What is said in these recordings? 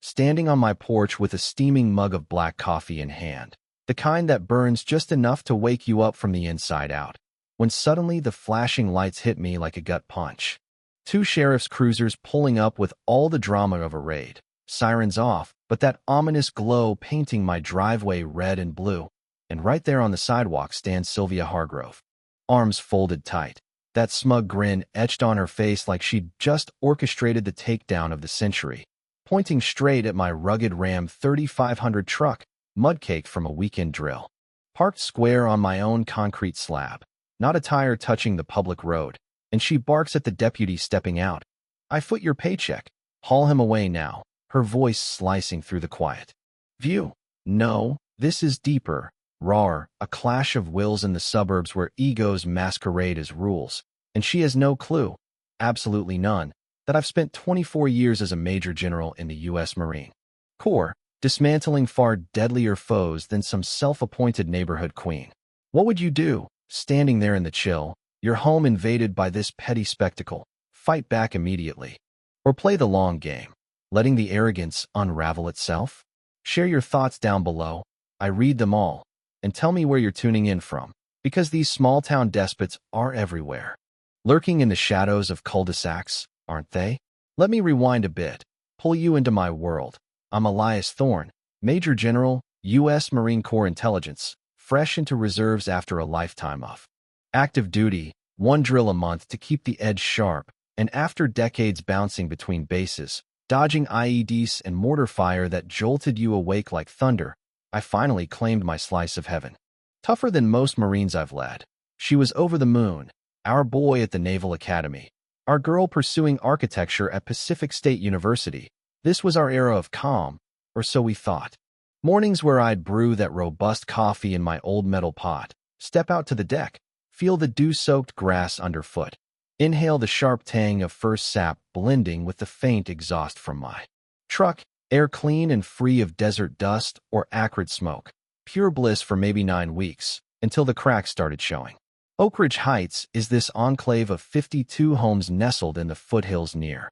standing on my porch with a steaming mug of black coffee in hand, the kind that burns just enough to wake you up from the inside out, when suddenly the flashing lights hit me like a gut punch. Two sheriff's cruisers pulling up with all the drama of a raid, sirens off, but that ominous glow painting my driveway red and blue. And right there on the sidewalk stands Sylvia Hargrove, arms folded tight, that smug grin etched on her face like she'd just orchestrated the takedown of the century, pointing straight at my rugged Ram 3500 truck, mudcaked from a weekend drill. Parked square on my own concrete slab, not a tire touching the public road, and she barks at the deputy stepping out. "I foot your paycheck. Haul him away now," her voice slicing through the quiet. View. No, this is deeper, rawer, a clash of wills in the suburbs where egos masquerade as rules, and she has no clue, absolutely none, that I've spent 24 years as a major general in the U.S. Marine Corps, dismantling far deadlier foes than some self-appointed neighborhood queen. What would you do, standing there in the chill, your home invaded by this petty spectacle? Fight back immediately, or play the long game, letting the arrogance unravel itself? Share your thoughts down below. I read them all. And tell me where you're tuning in from, because these small-town despots are everywhere, lurking in the shadows of cul-de-sacs, aren't they? Let me rewind a bit, pull you into my world. I'm Elias Thorne, Major General, U.S. Marine Corps Intelligence, fresh into reserves after a lifetime of active duty, one drill a month to keep the edge sharp, and after decades bouncing between bases, dodging IEDs and mortar fire that jolted you awake like thunder, I finally claimed my slice of heaven. Tougher than most Marines I've led. She was over the moon, our boy at the Naval Academy, our girl pursuing architecture at Pacific State University. This was our era of calm, or so we thought. Mornings where I'd brew that robust coffee in my old metal pot, step out to the deck, feel the dew-soaked grass underfoot, inhale the sharp tang of first sap blending with the faint exhaust from my truck, air clean and free of desert dust or acrid smoke. Pure bliss for maybe 9 weeks, until the cracks started showing. Oak Ridge Heights is this enclave of 52 homes nestled in the foothills near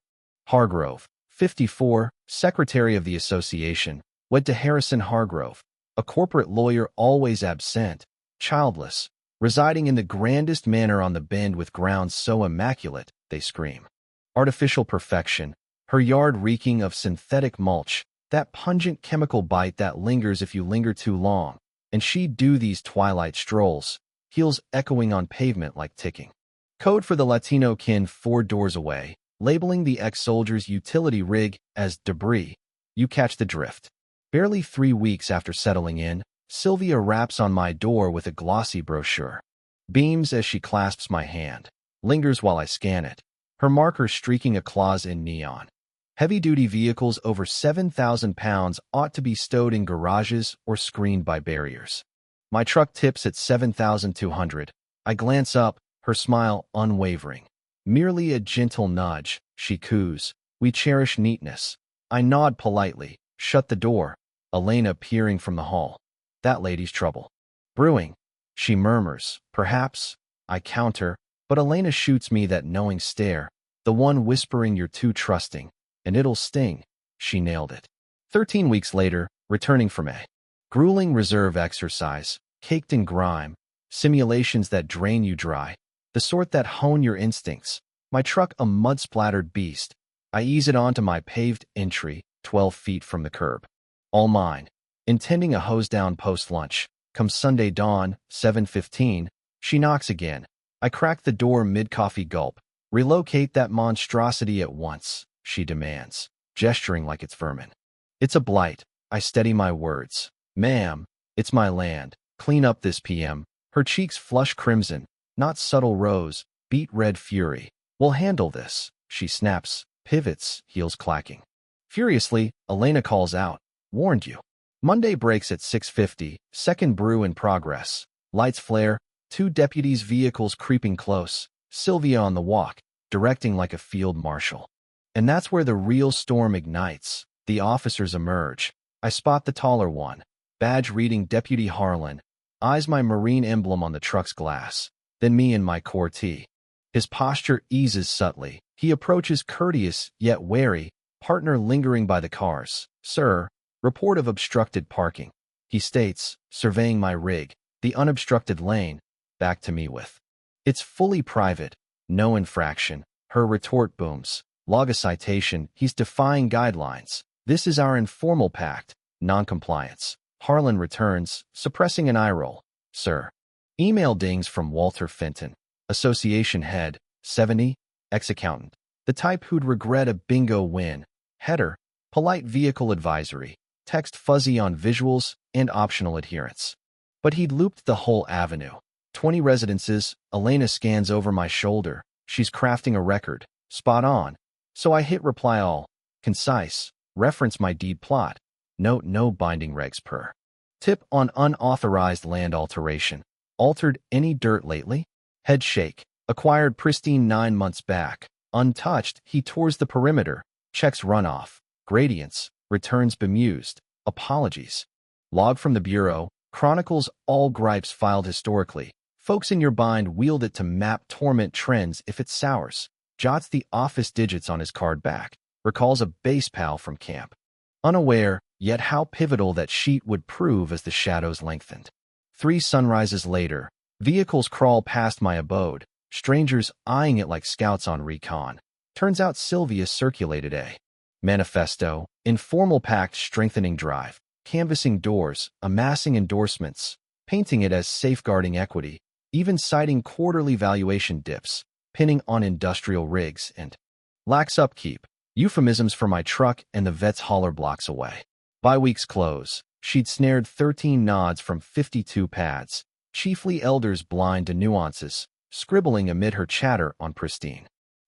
Hargrove, 54, secretary of the association, wed to Harrison Hargrove, a corporate lawyer always absent, childless, residing in the grandest manor on the bend with grounds so immaculate, they scream. Artificial perfection, her yard reeking of synthetic mulch, that pungent chemical bite that lingers if you linger too long, and she'd do these twilight strolls, heels echoing on pavement like ticking. Code for the Latino kin 4 doors away, labeling the ex-soldier's utility rig as debris. You catch the drift. Barely 3 weeks after settling in, Sylvia raps on my door with a glossy brochure. Beams as she clasps my hand, lingers while I scan it, her marker streaking a clause in neon. Heavy-duty vehicles over 7,000 pounds ought to be stowed in garages or screened by barriers. My truck tips at 7,200. I glance up, her smile unwavering. Merely a gentle nudge, she coos. We cherish neatness. I nod politely, shut the door, Elena peering from the hall. That lady's trouble. Brewing, she murmurs. Perhaps, I counter, but Elena shoots me that knowing stare, the one whispering you're too trusting, and it'll sting. She nailed it. 13 weeks later, returning from a grueling reserve exercise, caked in grime, simulations that drain you dry, the sort that hone your instincts, my truck a mud-splattered beast, I ease it onto my paved entry, 12 feet from the curb. All mine. Intending a hose-down post-lunch. Come Sunday dawn, 7:15, she knocks again. I crack the door mid-coffee gulp. Relocate that monstrosity at once, she demands, gesturing like it's vermin. It's a blight. I steady my words. Ma'am, it's my land. Clean up this PM. Her cheeks flush crimson, not subtle rose, beet red fury. We'll handle this, she snaps, pivots, heels clacking. Furiously, Elena calls out. Warned you. Monday breaks at 6:50, second brew in progress. Lights flare, 2 deputies' vehicles creeping close, Sylvia on the walk, directing like a field marshal. And that's where the real storm ignites. The officers emerge. I spot the taller one, badge reading Deputy Harlan, eyes my Marine emblem on the truck's glass, then me in my Corps tee. His posture eases subtly. He approaches courteous yet wary, Partner lingering by the cars. Sir, report of obstructed parking. He states, surveying my rig, the unobstructed lane, back to me with. It's fully private, no infraction. Her retort booms. Log a citation, he's defying guidelines. This is our informal pact, non-compliance. Harlan returns, suppressing an eye roll. Sir. Email dings from Walter Fenton, association head, 70, ex-accountant. The type who'd regret a bingo win. Header, polite vehicle advisory. Text fuzzy on visuals and optional adherence. But he'd looped the whole avenue. 20 residences. Elena scans over my shoulder. She's crafting a record. Spot on. So I hit reply all. Concise. Reference my deed plot. Note no binding regs per. Tip on unauthorized land alteration. Altered any dirt lately? Head shake. Acquired pristine 9 months back. Untouched, he tours the perimeter. Checks runoff. Gradients. Returns bemused. Apologies. Log from the Bureau. Chronicles all gripes filed historically. Folks in your bind wield it to map torment trends if it sours. Jots the office digits on his card back. Recalls a base pal from camp. Unaware, yet how pivotal that sheet would prove as the shadows lengthened. 3 sunrises later, vehicles crawl past my abode, strangers eyeing it like scouts on recon. Turns out Sylvia circulated a manifesto, informal pact strengthening drive, canvassing doors, amassing endorsements, painting it as safeguarding equity, even citing quarterly valuation dips, pinning on industrial rigs and lax upkeep, euphemisms for my truck and the vet's holler blocks away. By week's close, she'd snared 13 nods from 52 pads, chiefly elders blind to nuances, scribbling amid her chatter on pristine.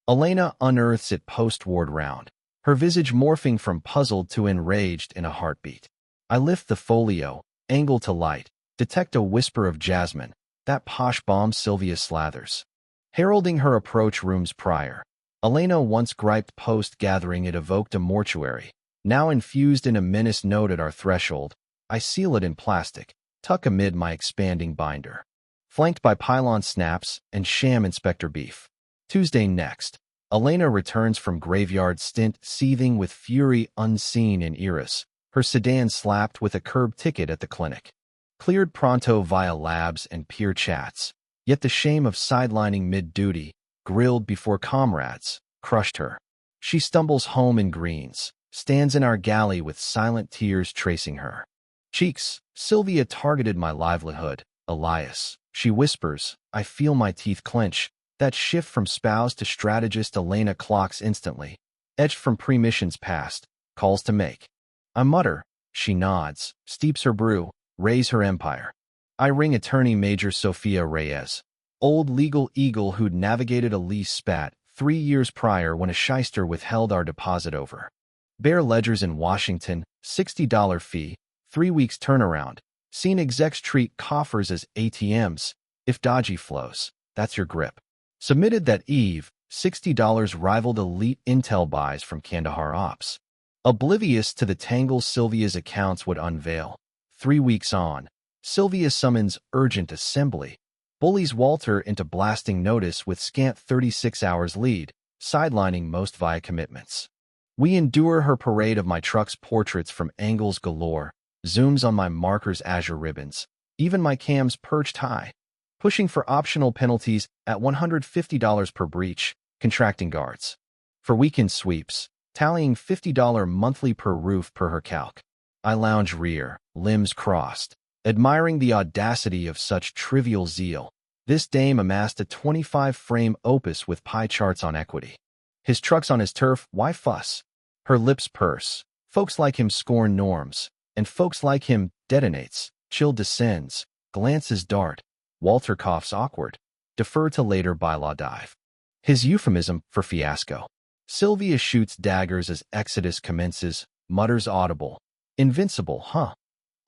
Elena unearths it post-ward round, her visage morphing from puzzled to enraged in a heartbeat. I lift the folio, angle to light, detect a whisper of jasmine, that posh bomb Sylvia slathers. Heralding her approach rooms prior, Elena once griped post-gathering it evoked a mortuary. Now infused in a menace note at our threshold, I seal it in plastic, tuck amid my expanding binder. Flanked by pylon snaps and sham inspector beef. Tuesday next, Elena returns from graveyard stint seething with fury unseen in Iris, her sedan slapped with a curb ticket at the clinic. Cleared pronto via labs and peer chats, yet the shame of sidelining mid-duty, grilled before comrades, crushed her. She stumbles home in greens, stands in our galley with silent tears tracing her cheeks. Sylvia targeted my livelihood. Elias, she whispers, I feel my teeth clench. That shift from spouse to strategist Elena clocks instantly. Etched from pre-missions past, calls to make. I mutter. She nods, steeps her brew, raise her empire. I ring attorney Major Sophia Reyes, old legal eagle who'd navigated a lease spat 3 years prior when a shyster withheld our deposit over. Bare ledgers in Washington, $60 fee, 3 weeks turnaround. Seen execs treat coffers as ATMs. If dodgy flows, that's your grip. Submitted that eve, $60 rivaled elite intel buys from Kandahar Ops. Oblivious to the tangles Sylvia's accounts would unveil. 3 weeks on, Sylvia summons urgent assembly. Bullies Walter into blasting notice with scant 36 hours lead, sidelining most via commitments. We endure her parade of my truck's portraits from angles galore, zooms on my marker's azure ribbons, even my cams perched high, pushing for optional penalties at $150 per breach, contracting guards. For weekend sweeps, tallying $50 monthly per roof per her calc. I lounge rear, limbs crossed, admiring the audacity of such trivial zeal. This dame amassed a 25-frame opus with pie charts on equity. His truck's on his turf, why fuss? Her lips purse. Folks like him scorn norms, and folks like him detonates. Chill descends, glances dart. Walter coughs awkward. Defer to later bylaw dive. His euphemism for fiasco. Sylvia shoots daggers as Exodus commences, mutters audible. Invincible, huh?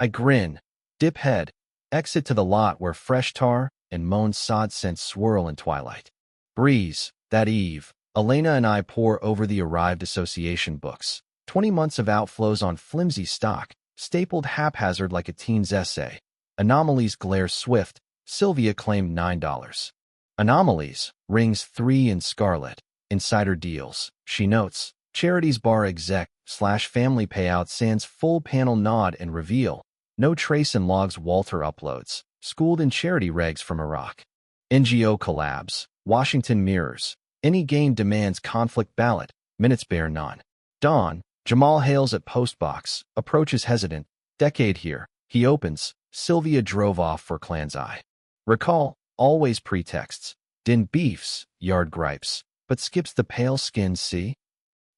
I grin, dip head, exit to the lot where fresh tar and mown sod scents swirl in twilight. Breeze, that eve, Elena and I pore over the arrived association books. 20 months of outflows on flimsy stock, stapled haphazard like a teen's essay. Anomalies glare swift. Sylvia claimed $9. Anomalies, rings 3 in scarlet. Insider deals, she notes, Charities bar exec/family payout sans full panel nod and reveal. No trace and logs Walter uploads. Schooled in charity regs from Iraq. NGO collabs. Washington mirrors. Any gain demands conflict ballot. Minutes bear none. Dawn. Jamal hails at postbox. Approaches hesitant. Decade here. He opens. Sylvia drove off for clan's eye. Recall. Always pretexts. Din beefs. Yard gripes. But skips the pale skin see?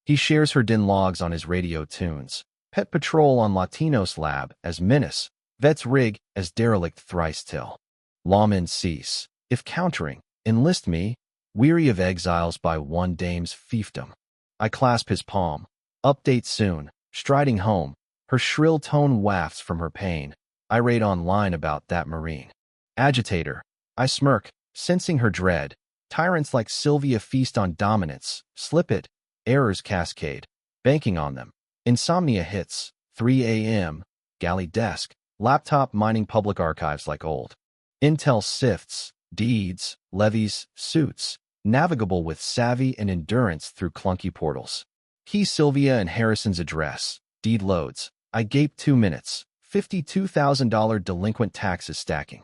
He shares her din logs on his radio tunes. Pet patrol on Latinos lab as menace. Vets rig as derelict thrice till. Lawmen cease. If countering, enlist me. Weary of exiles by one dame's fiefdom. I clasp his palm. Update soon. Striding home. Her shrill tone wafts from her pain. Irate online about that marine. Agitator. I smirk, sensing her dread. Tyrants like Sylvia feast on dominance. Slip it. Errors cascade. Banking on them. Insomnia hits. 3 a.m. Galley desk. Laptop mining public archives like old. Intel sifts. Deeds. Levies. Suits. Navigable with savvy and endurance through clunky portals. Key Sylvia and Harrison's address. Deed loads. I gape 2 minutes. $52,000 delinquent taxes stacking.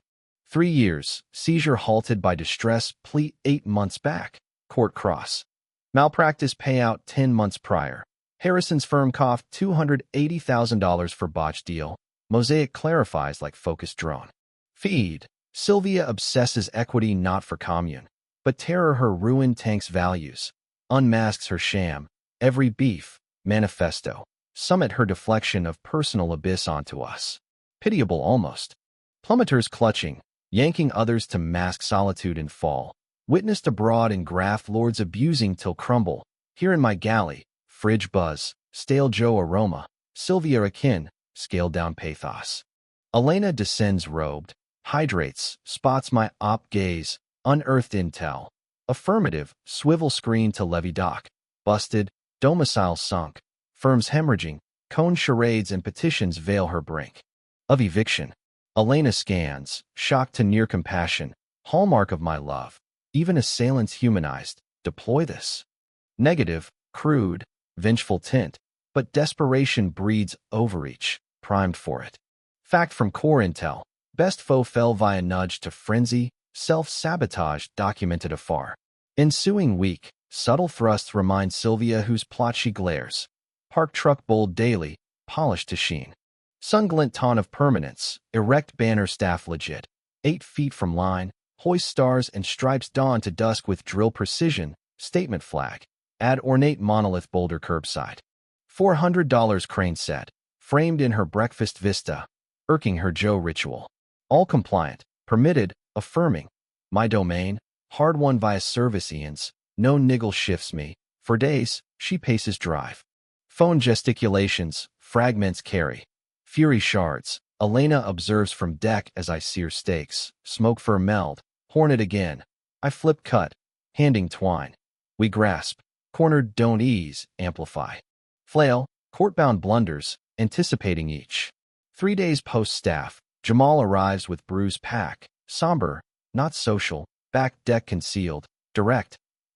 3 years. Seizure halted by distress. Plea 8 months back. Court cross. Malpractice payout 10 months prior. Harrison's firm coughed $280,000 for botched deal. Mosaic clarifies like focused drone. Feed. Sylvia obsesses equity not for commune, but terror her ruin tanks values. Unmasks her sham. Every beef. Manifesto. Summit her deflection of personal abyss onto us. Pitiable almost. Plummeters clutching, yanking others to mask solitude and fall. Witnessed abroad in graft lords abusing till crumble. Here in my galley, fridge buzz, stale Joe aroma, Sylvia akin, scaled down pathos. Elena descends robed, hydrates, spots my op gaze, unearthed intel. Affirmative, swivel screen to levy dock. Busted, domicile sunk. Firms hemorrhaging, cone charades and petitions veil her brink. Of eviction. Elena scans, shocked to near compassion. Hallmark of my love. Even assailants humanized. Deploy this. Negative, crude, vengeful tint. But desperation breeds overreach. Primed for it. Fact from core intel. Best foe fell via nudge to frenzy. Self-sabotage documented afar. Ensuing week. Subtle thrusts remind Sylvia whose plot she glares. Park truck bold daily. Polished to sheen. Sunglint ton of permanence. Erect banner staff legit. 8 feet from line. Hoist stars and stripes dawn to dusk with drill precision. Statement flag. Add ornate monolith boulder curbside. $400 crane set. Framed in her breakfast vista. Irking her Joe ritual. All compliant. Permitted. Affirming. My domain. Hard won via service Ian's. No niggle shifts me. For days, she paces drive. Phone gesticulations. Fragments carry. Fury shards. Elena observes from deck as I sear steaks. Smoke fur meld. Hornet again. I flip cut. Handing twine. We grasp. Cornered don't ease. Amplify. Flail. Court-bound blunders. Anticipating each. 3 days post-staff. Jamal arrives with bruised pack. Somber. Not social. Back deck concealed. Direct.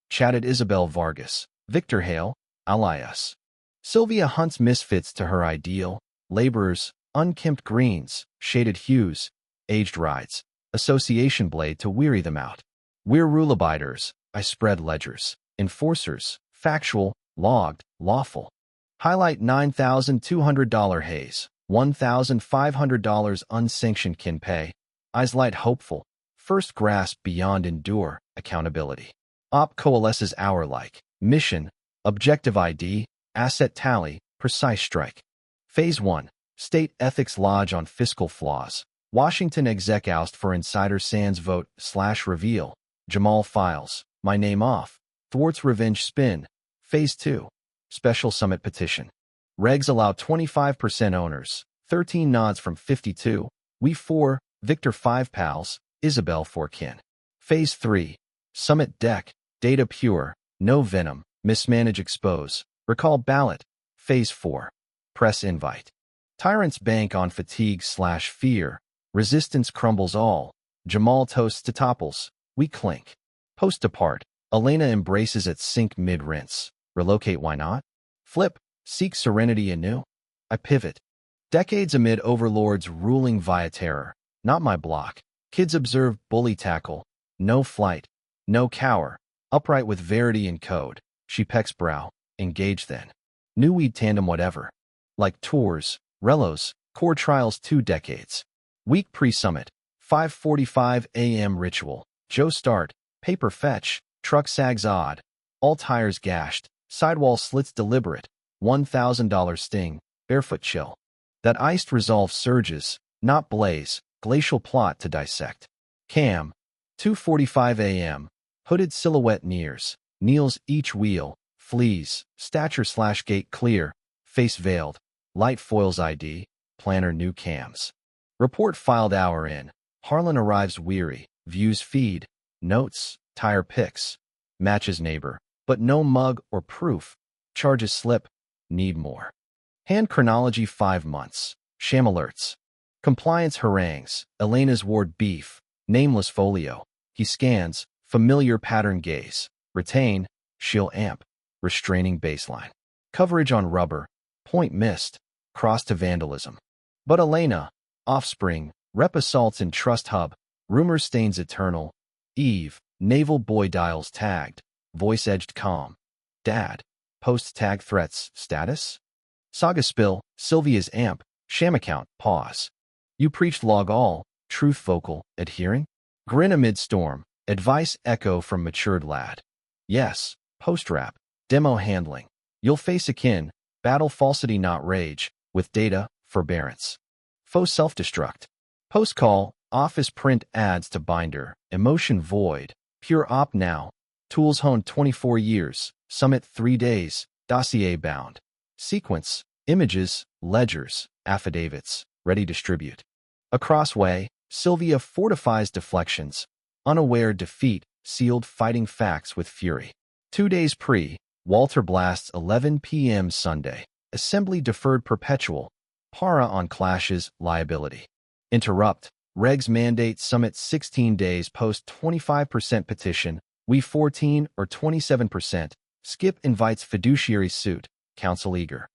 Chatted Isabel Vargas. Victor Hale. Alias. Sylvia hunts misfits to her ideal. Laborers. Unkempt greens. Shaded hues. Aged rides. Association blade to weary them out. We're rule-abiders. I spread ledgers. Enforcers. Factual. Logged. Lawful. Highlight $9,200 haze. $1,500 unsanctioned kin pay. Eyes light hopeful. First grasp beyond endure. Accountability. Op coalesces hour-like. Mission. Objective ID. Asset tally. Precise strike. Phase 1. State Ethics Lodge on fiscal flaws. Washington exec oust for insider sans vote/reveal. Jamal files. My name off. Thwarts revenge spin. Phase 2. Special summit petition. Regs allow 25% owners. 13 nods from 52. We 4. Victor 5 pals. Isabel 4 kin. Phase 3. Summit deck. Data pure. No venom. Mismanage expose. Recall ballot. Phase 4. Press invite. Tyrants bank on fatigue/fear. Resistance crumbles all. Jamal toasts to topples. We clink. Post apart. Elena embraces at sink mid-rinse. Relocate why not? Flip, seek serenity anew. I pivot. Decades amid overlords ruling via terror. Not my block. Kids observe bully tackle. No flight. No cower. Upright with verity and code. She pecks brow. Engage then. New weed tandem whatever. Like tours, relos, core trials 2 decades. Week pre-summit. 5:45 a.m. ritual. Joe start. Paper fetch. Truck sags odd. All tires gashed. Sidewall slits deliberate. $1,000 sting. Barefoot chill. That iced resolve surges. Not blaze. Glacial plot to dissect. Cam. 2:45 a.m. Hooded silhouette nears. Kneels each wheel. Flees. Stature/gate clear. Face veiled. Light foils ID. Planner new cams. Report filed hour in. Harlan arrives weary. Views feed. Notes. Tire pics. Matches neighbor. But no mug or proof. Charges slip. Need more. Hand chronology 5 months. Sham alerts. Compliance harangues. Elena's ward beef. Nameless folio. He scans. Familiar pattern gaze. Retain. She'll amp. Restraining baseline. Coverage on rubber. Point missed. Cross to vandalism. But Elena. Offspring. Rep assaults in Trust Hub. Rumor stains eternal. Eve. Naval boy dials tagged. Voice edged calm. Dad. Post tag threats. Status? Saga spill. Sylvia's amp. Sham account. Pause. You preached log all. Truth vocal. Adhering? Grin amid storm. Advice echo from matured lad. Yes. Post rap. Demo handling. You'll face akin. Battle falsity not rage. With data. Forbearance. Faux self-destruct. Post call. Office print ads to binder. Emotion void. Pure op now. Tools honed 24 years. Summit 3 days. Dossier bound. Sequence. Images. Ledgers. Affidavits. Ready distribute. Across way. Sylvia fortifies deflections. Unaware defeat. Sealed fighting facts with fury. 2 days pre. Walter blasts 11 p.m. Sunday. Assembly deferred perpetual. Para on clashes. Liability. Interrupt. Regs mandate summit 16 days post 25% petition. We 14 or 27%. Skip invites fiduciary suit. Counsel eager.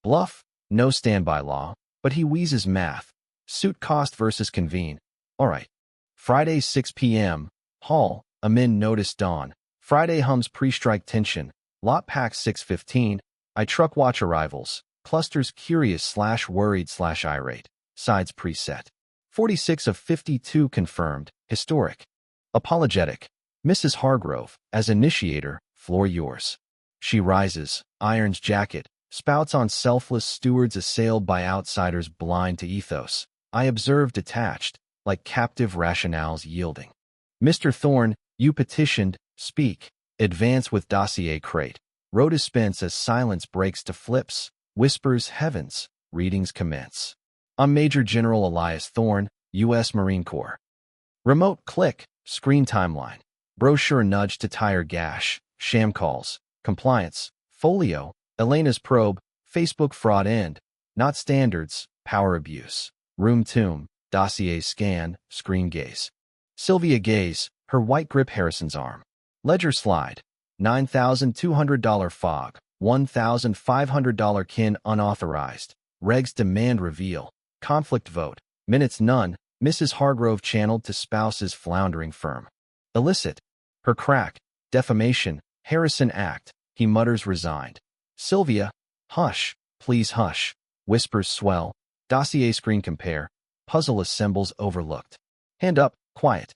Bluff. No standby law. But he wheezes math. Suit cost versus convene. Alright. Friday 6 p.m. Hall. Amin notice dawn. Friday hums pre-strike tension. Lot pack 6:15. I truck watch arrivals. Clusters curious/worried/irate. Sides preset. 46 of 52 confirmed. Historic. Apologetic. Mrs. Hargrove, as initiator, floor yours. She rises, irons jacket, spouts on selfless stewards assailed by outsiders blind to ethos. I observe detached, like captive rationales yielding. Mr. Thorne, you petitioned, speak. Advance with dossier crate. Row dispense as silence breaks to flips. Whispers heavens. Readings commence. I'm Major General Elias Thorne, U.S. Marine Corps. Remote click. Screen timeline. Brochure nudge to tire gash. Sham calls. Compliance. Folio. Elena's probe. Facebook fraud end. Not standards. Power abuse. Room tomb. Dossier scan. Screen gaze. Sylvia gaze. Her white grip Harrison's arm. Ledger slide. $9,200 fog. $1,500 kin unauthorized. Regs demand reveal. Conflict vote. Minutes none. Mrs. Hargrove channeled to spouse's floundering firm. Illicit. Her crack. Defamation. Harrison act. He mutters resigned. Sylvia. Hush. Please hush. Whispers swell. Dossier screen compare. Puzzle assembles overlooked. Hand up. Quiet.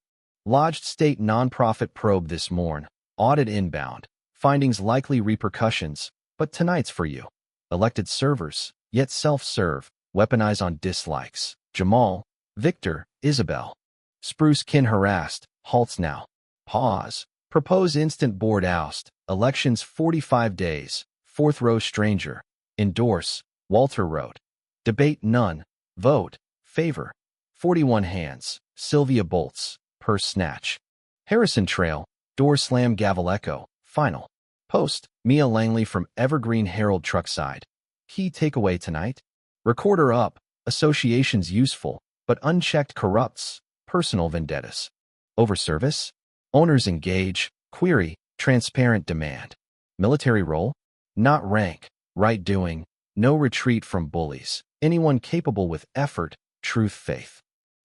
Lodged state nonprofit probe this morn. Audit inbound. Findings likely repercussions. But tonight's for you. Elected servers. Yet self-serve. Weaponize on dislikes. Jamal. Victor. Isabel. Spruce kin harassed. Halts now. Pause. Propose instant board oust. Elections 45 days. Fourth row stranger. Endorse. Walter wrote. Debate none. Vote. Favor. 41 hands. Sylvia bolts. Purse snatch. Harrison trail. Door slam gavel echo. Final. Post. Mia Langley from Evergreen Herald Truckside. Key takeaway tonight? Recorder up. Associations useful, but unchecked corrupts. Personal vendettas. Overservice? Owners engage. Query. Transparent demand. Military role? Not rank. right doing, no retreat from bullies, anyone capable with effort, truth, faith.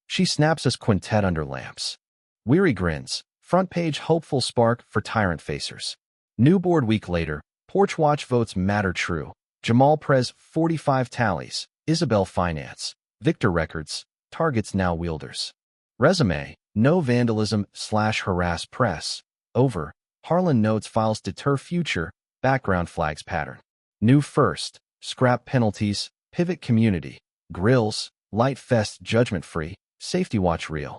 She snaps us quintet under lamps. Weary grins, front page hopeful spark for tyrant facers. New board week later, Porch Watch votes matter true. Jamal Prez 45 tallies, Isabel Finance, Victor Records, targets now wielders. Resume, no vandalism/harass press. Over, Harlan notes files deter future, background flags pattern. New first, scrap penalties, pivot community, grills, light fest judgment-free, safety watch real.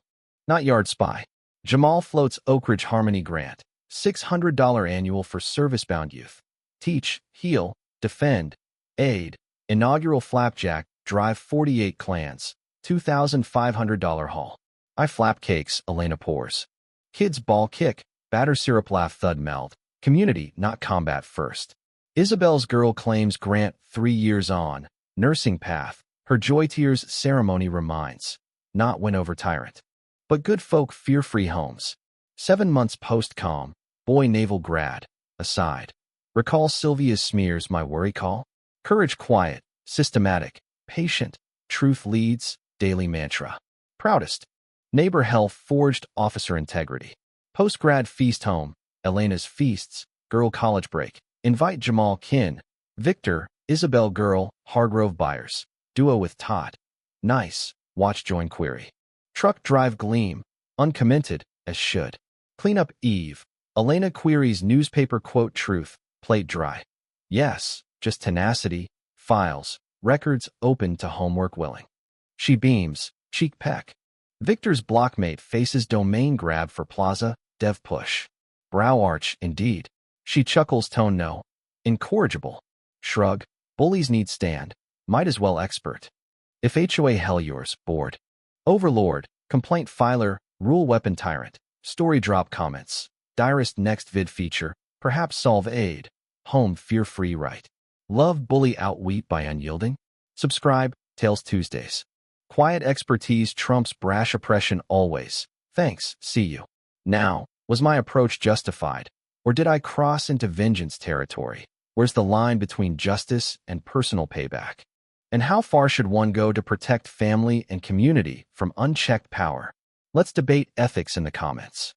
Not yard spy. Jamal floats Oak Ridge Harmony Grant, $600 annual for service-bound youth. Teach, heal, defend, aid. Inaugural Flapjack, Drive 48 Clans, $2,500 haul. I flap cakes, Elena pours. Kids ball kick, batter syrup laugh thud meld. Community, not combat first. Isabel's girl claims Grant 3 years on. Nursing path, her joy tears ceremony reminds. Not win over tyrant. But good folk fear-free homes. 7 months post-com, boy naval grad, aside. Recall Sylvia's smears my worry call? Courage quiet, systematic, patient, truth leads, daily mantra. Proudest. Neighbor health forged officer integrity. Post-grad feast home, Elena's feasts, girl college break. Invite Jamal kin. Victor, Isabel girl, Hargrove buyers. Duo with Todd. Nice, watch join query. Truck drive gleam, uncommented, as should. Cleanup Eve. Elena queries newspaper quote truth, plate dry. Yes, just tenacity, files, records open to homework willing. She beams, cheek peck. Victor's blockmate faces domain grab for plaza, dev push. Brow arch, indeed. She chuckles tone no. Incorrigible. Shrug, bullies need stand, might as well expert. If HOA hell yours, bored. Overlord, complaint filer, rule weapon tyrant, story drop comments, diarist next vid feature, perhaps solve aid, home fear-free right. Love bully outweep by unyielding? Subscribe, Tales Tuesdays. Quiet expertise trumps brash oppression always. Thanks, see you. Now, was my approach justified? Or did I cross into vengeance territory? Where's the line between justice and personal payback? And how far should one go to protect family and community from unchecked power? Let's debate ethics in the comments.